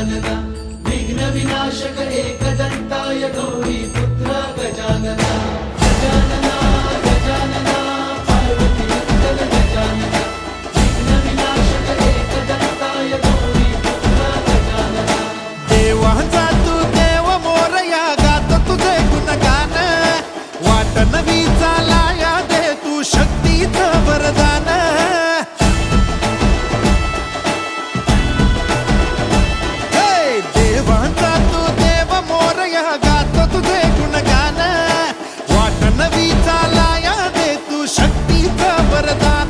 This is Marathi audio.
गजानना विघ्न विनाशक एकदंताय गौरी पुत्र गजानना गजानना गजानना पार्वती नंदन गजानना विघ्न विनाशक एकदंताय गौरी पुत्र गजानना देवांचा तू देव मोरया गात तुझे गुणगान वाट नवी चालाया दे तू शक्तीचं वरदान देवांचा तू देव मोरया गात तुझे गुणगान वाट नवी चालाया दे तू शक्तीचं वरदान